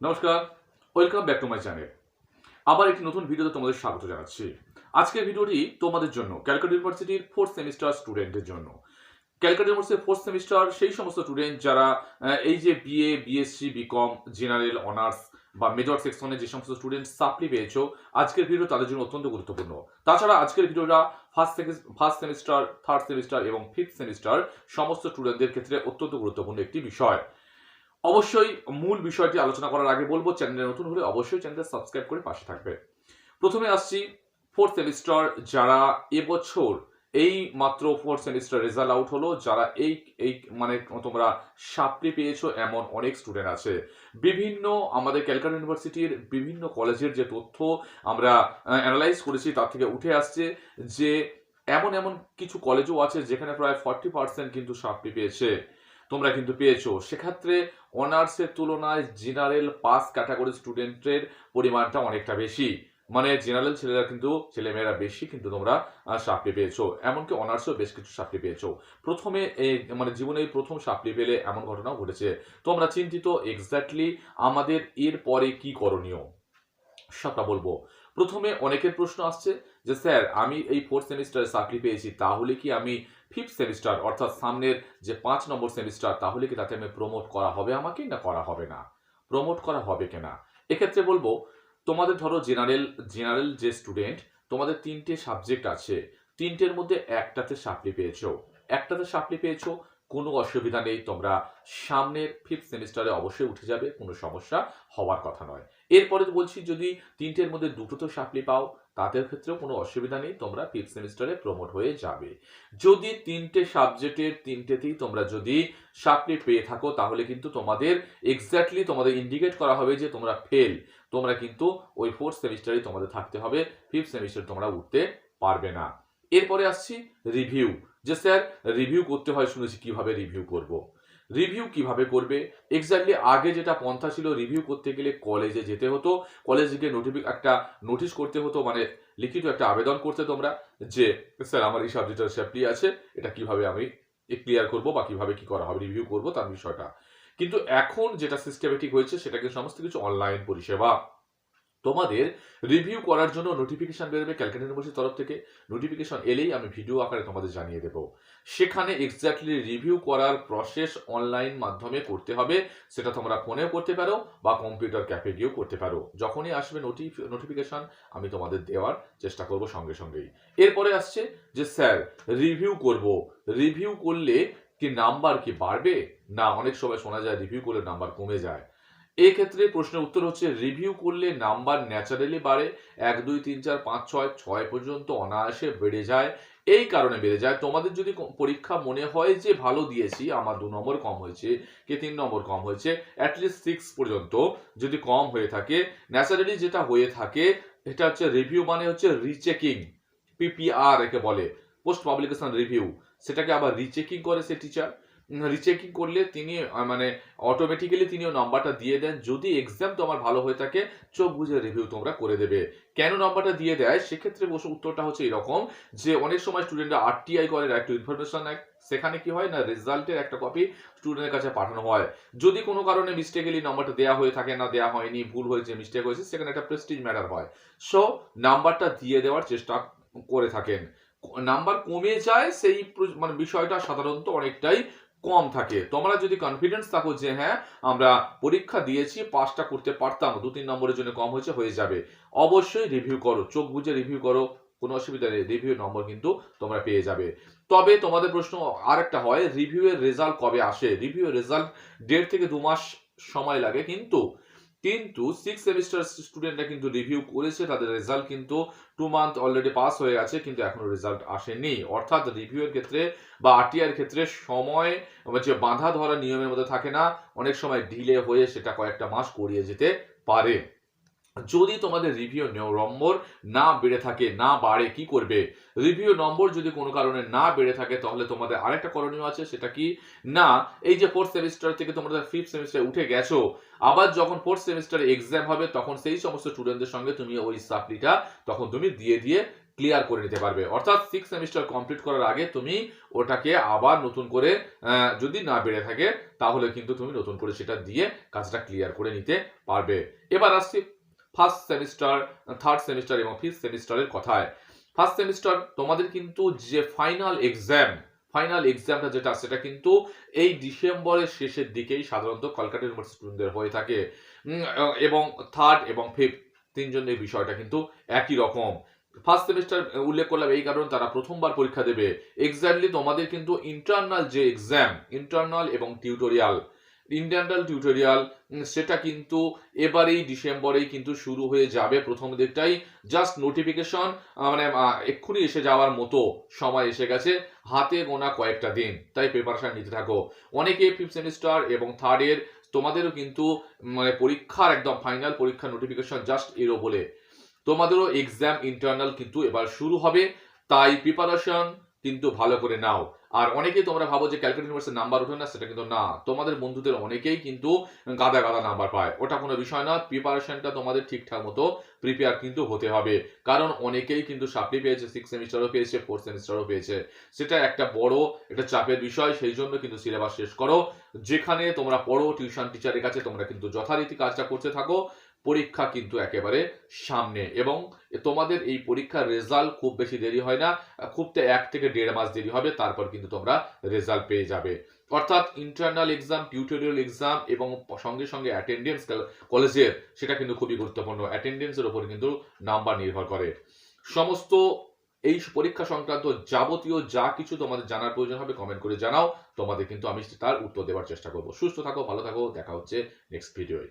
নমস্কার, welcome back to my channel. আবার একটি নতুন ভিডিওতে তোমাদের স্বাগত জানাচ্ছি। আজকের ভিডিওটি তোমাদের জন্য ক্যালকাটা ইউনিভার্সিটির 4th সেমিস্টার স্টুডেন্টদের জন্য। ক্যালকাটা ইউনিভার্সিটির 4th সেমিস্টার সেই সমস্ত স্টুডেন্ট যারা এই যে BA, BSc, BCom, general, honours বা মেজর সেকশনে যে সমস্ত স্টুডেন্ট সাপ্লি পেয়েছো, আজকের ভিডিও তাদের জন্য অত্যন্ত গুরুত্বপূর্ণ। তাছাড়া আজকের ভিডিওটা ফার্স্ট সেমিস্টার, থার্ড সেমিস্টার এবং 5th সেমিস্টার সমস্ত স্টুডেন্টদের ক্ষেত্রে অত্যন্ত গুরুত্বপূর্ণ একটি বিষয়। অবশ্যই মূল বিষয়টি আলোচনা করার আগে বলবো, চ্যানেলে নতুন হলে অবশ্যই চ্যানেলটা সাবস্ক্রাইব করে পাশে থাকবে। প্রথমে আসছি 4th সেমিস্টার, যারা এবছর এই মাত্র 4th সেমিস্টার রেজাল্ট আউট হলো, যারা এই এই মানে তোমরা সাপ্লি পেয়েছো এমন অনেক স্টুডেন্ট আছে। বিভিন্ন আমাদের ক্যালকাটা ইউনিভার্সিটির বিভিন্ন কলেজের যে তথ্য আমরা অ্যানালাইজ করেছি তার থেকে উঠে আসছে যে এমন এমন কিছু কলেজও আছে যেখানে প্রায় 40% কিন্তু সাপ্লি পেয়েছে। তোমরা কিন্তু পেয়েছো। সেক্ষেত্রে অনার্সের তুলনায় জেনারেল পাস ক্যাটাগরি স্টুডেন্টের পরিমাণটা অনেকটা বেশি। মানে জেনারেল ছেলেরা কিন্তু ছেলেমেয়েরা বেশি কিন্তু তোমরা সাপ্লি পেয়েছো। এমনকি অনার্সেও বেশ কিছু সাপ্লি পেয়েছো। প্রথমে মানে জীবনে এই প্রথম সাপ্লি পেলে এমন ঘটনাও ঘটেছে। তোমরা চিন্তিত এক্স্যাক্টলি আমাদের এর পরে কি করণীয় সেটা বলবো। প্রথমে অনেকের প্রশ্ন আসছে যে স্যার আমি এই 4th সেমিস্টারে সাপ্লি পেয়েছি, তাহলে কি আমি 5th সেমিস্টার অর্থাৎ সামনের যে 5 নম্বর সেমিস্টার, তাহলে কি তাতে আমি প্রমোট করা হবে আমাকে না করা হবে না? প্রমোট করা হবে কিনা? এক্ষেত্রে বলবো তোমাদের ধরো জেনারেল যে স্টুডেন্ট, তোমাদের 3টে সাবজেক্ট আছে, 3টের মধ্যে একটাতে সাপ্লি পেয়েছো, কোনো অসুবিধা নেই। তোমরা সামনের 5th সেমিস্টারে অবশ্যই উঠে যাবে, কোনো সমস্যা হওয়ার কথা নয়। এরপরে বলছি যদি 3টের মধ্যে দুটোতে সাপ্লি পাও, তাদের ক্ষেত্রেও কোনো অসুবিধা নেই, তোমরা 5th সেমিস্টারে প্রমোট হয়ে যাবে। যদি 3টে সাবজেক্টের 3টেতেই তোমরা যদি সাপ্লি পেয়ে থাকো, তাহলে কিন্তু তোমাদের এক্স্যাক্টলি তোমাদের ইন্ডিকেট করা হবে যে তোমরা ফেল। তোমরা কিন্তু ওই 4th সেমিস্টারে তোমাদের থাকতে হবে, 5th সেমিস্টারে তোমরা উঠতে পারবে না। এরপরে আসছি রিভিউ। যে স্যার রিভিউ করতে হয় শুনেছি, কিভাবে রিভিউ করব? রিভিউ কিভাবে করবে? এক্স্যাক্টলি আগে যেটা পন্থা ছিল, রিভিউ করতে গেলে কলেজে যেতে হতো, কলেজে গিয়ে একটা নোটিশ করতে হতো, মানে লিখিত একটা আবেদন করতে তোমরা যে স্যার আমার এই সাবজেক্টের সাপ্লি আছে, এটা কিভাবে আমি ক্লিয়ার করব বা কিভাবে কি করা হবে, রিভিউ করব তার বিষয়টা। কিন্তু এখন যেটা সিস্টেমেটিক হয়েছে সেটা কিন্তু সমস্ত কিছু অনলাইন পরিষেবা। তোমাদের রিভিউ করার জন্য নোটিফিকেশন বেরোবে ক্যালকাটা ইউনিভার্সিটির তরফ থেকে। নোটিফিকেশন এলেই আমি ভিডিও আকারে তোমাদের জানিয়ে দেব। সেখানে এক্স্যাক্টলি রিভিউ করার প্রসেস অনলাইন মাধ্যমে করতে হবে। সেটা তোমরা ফোনেও করতে পারো বা কম্পিউটার ক্যাফে গিয়েও করতে পারো। যখনই আসবে নোটিফিকেশন আমি তোমাদের দেওয়ার চেষ্টা করব সঙ্গে সঙ্গেই। এরপরে আসছে যে স্যার রিভিউ করব, রিভিউ করলে কি নাম্বার কি বাড়বে? না, অনেক সময় শোনা যায় রিভিউ করলে নাম্বার কমে যায়। এই ক্ষেত্রে প্রশ্নের উত্তর হচ্ছে রিভিউ করলে নাম্বার ন্যাচারালি বাড়ে। 1 2 3 4 5 6 পর্যন্ত অনায়াসে বেড়ে যায়। এই কারণে বেড়ে যায়, তোমাদের যদি পরীক্ষা মনে হয় যে ভালো দিয়েছি, আমার 2 নম্বর কম হয়েছে কি 3 নম্বর কম হয়েছে, অ্যাটলিস্ট 6 পর্যন্ত যদি কম হয়ে থাকে, ন্যাচারালি যেটা হয়ে থাকে এটা হচ্ছে রিভিউ মানে হচ্ছে রিচেকিং। পিপিআর একে বলে, পোস্ট পাবলিকেশন রিভিউ। সেটাকে আবার রিচেকিং করে সে টিচার। রিচেকিং করলে তিনি মানে অটোমেটিক্যালি তিনিও নাম্বারটা দিয়ে দেন। যদি এক্সাম তোমার ভালো হয়ে থাকে, চোখ বুঝে রিভিউ তোমরা করে দেবে। কেন নাম্বারটা দিয়ে দেয় সেক্ষেত্রে উত্তরটা হচ্ছে এরকম যে অনেক সময় স্টুডেন্টরা আরটিআই করে, রাইট টু ইনফরমেশন অ্যাক্ট, সেখানে কি হয় না রেজাল্টের একটা কপি স্টুডেন্টের কাছে পাঠানো হয়। যদি কোনো কারণে মিস্টেকলি নাম্বারটা দেওয়া হয়ে থাকে, না দেওয়া হয়নি, ভুল হয়েছে, মিস্টেক হয়েছে, সেখানে একটা প্রেস্টিজ ম্যাটার হয়। সো নাম্বারটা দিয়ে দেওয়ার চেষ্টা করে থাকেন। নাম্বার কমে যায় সেই মানে বিষয়টা সাধারণত অনেকটাই কম থাকে। তোমরা যদি কনফিডেন্স থাকো যে হ্যাঁ আমরা পরীক্ষা দিয়েছি, পাসটা করতে পারতাম, 2 3 নম্বরের জন্য কম হয়েছে, হয়ে যাবে, অবশ্যই রিভিউ করো, চোখ বুঝে রিভিউ করো, কোনো অসুবিধা নেই, রিভিউ নম্বর কিন্তু তোমরা পেয়ে যাবে। তবে তোমাদের প্রশ্ন আরেকটা হয়, রিভিউ এর রেজাল্ট কবে আসে? রিভিউ এর রেজাল্ট 1.5 থেকে 2 মাস সময় লাগে। কিন্তু 6 সেমিস্টার স্টুডেন্টরা কিন্তু রিভিউ করেছে, তাদের রেজাল্ট কিন্তু 2 মান্থ অলরেডি পাস হয়ে গেছে, কিন্তু এখনো রেজাল্ট আসেনি। অর্থাৎ রিভিউ এর ক্ষেত্রে বা আরটিআই এর ক্ষেত্রে সময় যে বাঁধা ধরা নিয়মের মধ্যে থাকে না, অনেক সময় ডিলে হয়ে সেটা কয়েকটা মাস গড়িয়ে যেতে পারে। যদি তোমাদের রিভিউ নম্বর না বেড়ে থাকে, না বাড়ে, কি করবে? রিভিউ নম্বর যদি কোনো কারণে না বেড়ে থাকে, তাহলে তোমাদের আরেকটা করণীয় আছে। সেটা কি না, এই যে 4th সেমিস্টার থেকে তোমরা 5th সেমিস্টারে উঠে গেছো, আবার যখন 4th সেমিস্টারে এক্সাম হবে তখন সেই সমস্ত স্টুডেন্টদের সঙ্গে তুমি ওই সাপ্লিটা তখন তুমি দিয়ে ক্লিয়ার করে নিতে পারবে। অর্থাৎ 6 সেমিস্টার কমপ্লিট করার আগে তুমি ওটাকে আবার নতুন করে যদি না বেড়ে থাকে তাহলে কিন্তু তুমি নতুন করে সেটা দিয়ে কাজটা ক্লিয়ার করে নিতে পারবে। এবার আসছি ফার্স্ট সেমিস্টার, থার্ড সেমিস্টার এবং ফিফথ সেমিস্টারের কথায়। ফার্স্ট সেমিস্টার তোমাদের কিন্তু যে ফাইনাল এক্সামটা যেটা সেটা কিন্তু এই ডিসেম্বরের শেষের দিকেই সাধারণত কলকাতা ইউনিভার্সিটি স্টুডেন্টদের হয়ে থাকে, এবং থার্ড এবং ফিফথ তিনজনের বিষয়টা কিন্তু একই রকম। ফার্স্ট সেমিস্টার উল্লেখ করলাম এই কারণে তারা প্রথমবার পরীক্ষা দেবে। এক্স্যাক্টলি তোমাদের কিন্তু ইন্টারনাল যে এক্সাম, ইন্টারনাল এবং টিউটোরিয়াল সেটা কিন্তু এবারেই ডিসেম্বরেই কিন্তু শুরু হয়ে যাবে। প্রথম দিকটাই জাস্ট নোটিফিকেশন মানে এক্ষুনি এসে যাওয়ার মতো সময় এসে গেছে, হাতে গোনা কয়েকটা দিন, তাই প্রিপারেশন নিতে থাকো। অনেকে ফিফথ সেমিস্টার এবং থার্ড এর তোমাদেরও কিন্তু মানে পরীক্ষার একদম ফাইনাল পরীক্ষার নোটিফিকেশন জাস্ট এলো বলে তোমাদেরও এক্সাম ইন্টারনাল কিন্তু এবার শুরু হবে, তাই প্রিপারেশন কিন্তু ভালো করে নাও। আর অনেকেই তোমরা ভাবো যে ক্যালকাটা ইউনিভার্সিটির নাম্বার ওঠে না, সেটা কিন্তু না, তোমাদের বন্ধুদের অনেকেই কিন্তু গাদা নাম্বার পায়, ওটা কোনো বিষয় না। প্রিপারেশনটা তোমাদের ঠিকঠাক মতো প্রিপেয়ার কিন্তু হতে হবে, কারণ অনেকেই কিন্তু সাপ্লি পেয়েছে, 6 সেমিস্টারও পেয়েছে, 4 সেমিস্টারও পেয়েছে, সেটা একটা বড় একটা চাপের বিষয়। সেই জন্য কিন্তু সিলেবাস শেষ করো, যেখানে তোমরা পড়ো টিউশন টিচারের কাছে তোমরা কিন্তু যথারীতি কাজটা করতে থাকো। পরীক্ষা কিন্তু একেবারে সামনে, এবং তোমাদের এই পরীক্ষার রেজাল্ট খুব বেশি দেরি হয় না, খুব 1 থেকে 1.5 মাস দেরি হবে, তারপর কিন্তু তোমরা রেজাল্ট পেয়ে যাবে। অর্থাৎ ইন্টারনাল এক্সাম, টিউটোরিয়াল এক্সাম এবং সঙ্গে সঙ্গে অ্যাটেন্ডেন্স কলেজের, সেটা কিন্তু খুবই গুরুত্বপূর্ণ। অ্যাটেন্ডেন্সের উপর কিন্তু নাম্বার নির্ভর করে। সমস্ত এই পরীক্ষা সংক্রান্ত যাবতীয় যা কিছু তোমাদের জানার প্রয়োজন হবে কমেন্ট করে জানাও, তোমাদের কিন্তু আমি তার উত্তর দেওয়ার চেষ্টা করব। সুস্থ থাকো, ভালো থাকো, দেখা হচ্ছে নেক্সট ভিডিওয়।